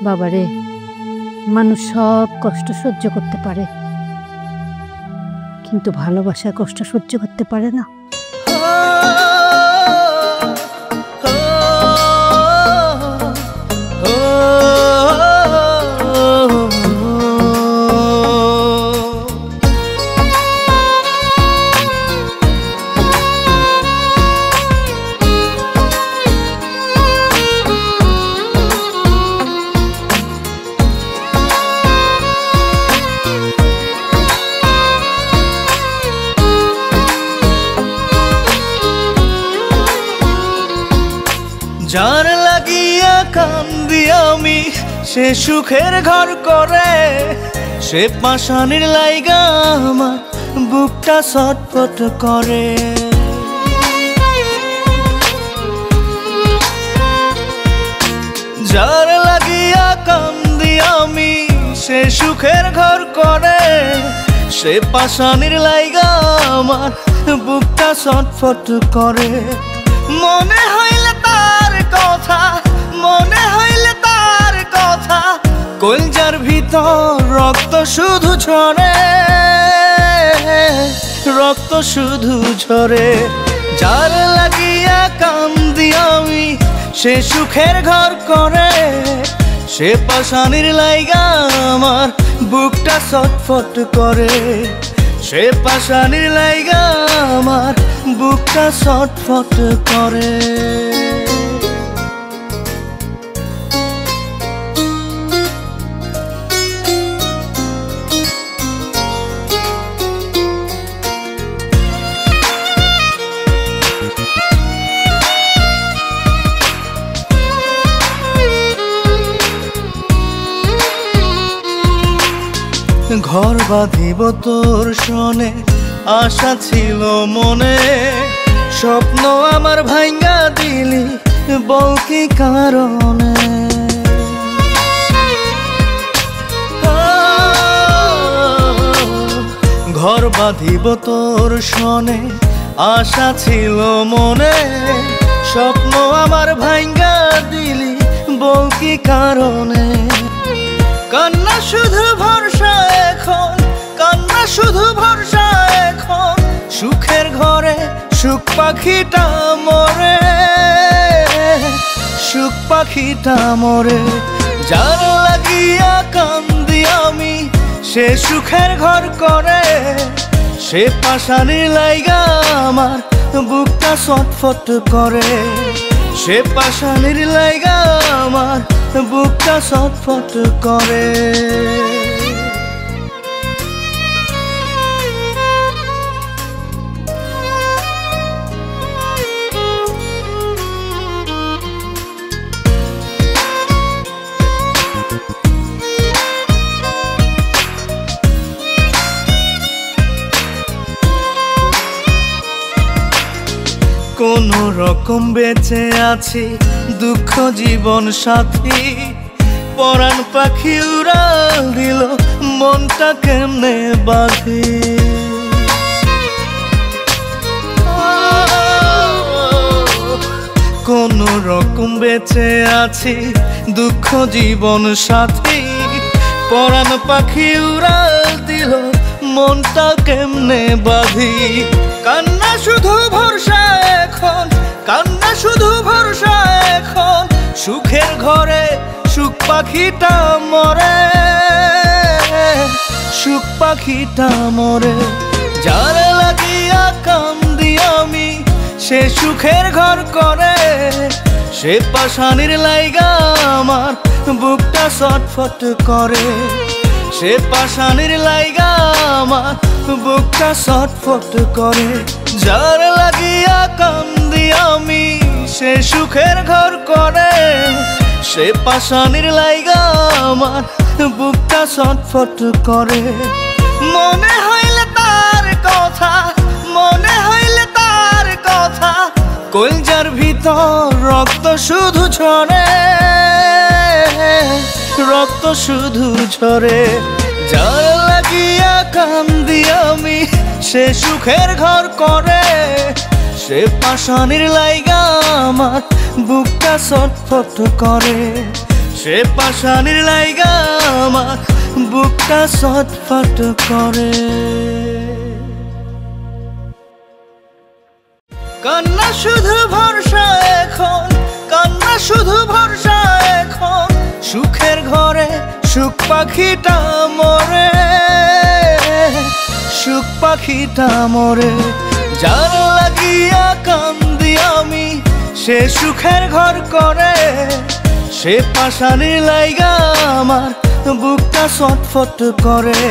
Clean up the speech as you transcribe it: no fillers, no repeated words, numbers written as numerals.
বাবারে, মানুষ সব কষ্ট সহ্য করতে পারে, কিন্তু ভালোবাসার কষ্ট সহ্য করতে পারে না। যার লাগিয়া কান্দি আমি সে সুখের ঘর করে, সে পাশানির লাইগা আমার বুকটা ছটফট করে। যার লাগিয়া কান্দি আমি সে সুখের ঘর করে, সে পাশানির লাইগা আমার বুকটা ছটফট করে। মনে হইলে তার কথা, মনে হইলে তার কথা, কলজার ভিতর রক্ত শুধু ঝরে, রক্ত শুধু ঝরে। যার লাগিয়া কান্দি আমি সে সুখের ঘর করে, সে পাশানির লাইগা আমার বুকটা ছটফট করে, সে পাশানির লাইগা আমার বুকটা ছটফট করে। ঘর বাঁধিব তোর শোনে আশা ছিল মনে, স্বপ্ন আমার ভাঙ্গা দিলি বল কি কারণে। ঘর বাঁধিব তোর শোনে আশা ছিল মনে, স্বপ্ন আমার ভাঙ্গা দিলি বল কি কারণে। কান্না শুধু ভরসা এখন, কান্না শুধু ভরসা এখন, সুখের ঘরে সুখ পাখিটা মরে, সুখ পাখিটা মরে। যার লাগিয়া কান্দি আমি সে সুখের ঘর করে, সে পাশানির লাইগা আমার বুকটা ছটফট করে, সে পাশানির লাইগা আমার বুকটা ছটফট করে। কোন রকম বেঁচে আছি দুঃখ জীবন সাথী, পরাণ পাখি উড়াল দিল মনটা কেমনে বাঁধি। কোন রকম বেঁচে আছি দুঃখ জীবন সাথী, পরাণ পাখি উড়াল দিল মনটা কেমনে বাঁধি। কান্না শুধু ভরসা এখন, কান্না শুধু ভরসা এখন, সুখের ঘরে সুখ পাখিটা মরে, সুখ পাখিটা মরে। যার লাগিয়া কান্দি আমি সে সুখের ঘর করে, সে পাশানির লাইগা আমার বুকটা ছটফট করে, সে পাশানির লাইগা আমার বুকটা ছটফট করে। যার লাগিয়া কান্দি আমি সে সুখের ঘর করে, সে পাশানির লাইগা আমার বুকটা ছটফট করে। মনে হইলে তার কথা, মনে হইলে তার কথা, কলজার ভিতর রক্ত শুধু ঝরে, রক্ত শুধু ঝরে। যার লাগিয়া কান্দি আমি সে সুখের ঘর করে, সে পাশানির লাইগা আমার বুকটা ছটফট করে, সে পাশানির লাইগা আমার বুকটা ছটফট করে। কান্না শুধু ভরসা এখন, কান্না শুধু ভরসা এখন, সুখের ঘরে সুখ পাখিটা মরে, সুখ পাখিটা মরে। যার লাগিয়া কান্দি আমি সে সুখের ঘর করে, সে পাশানির লাইগা আমার বুকটা ছটফট করে।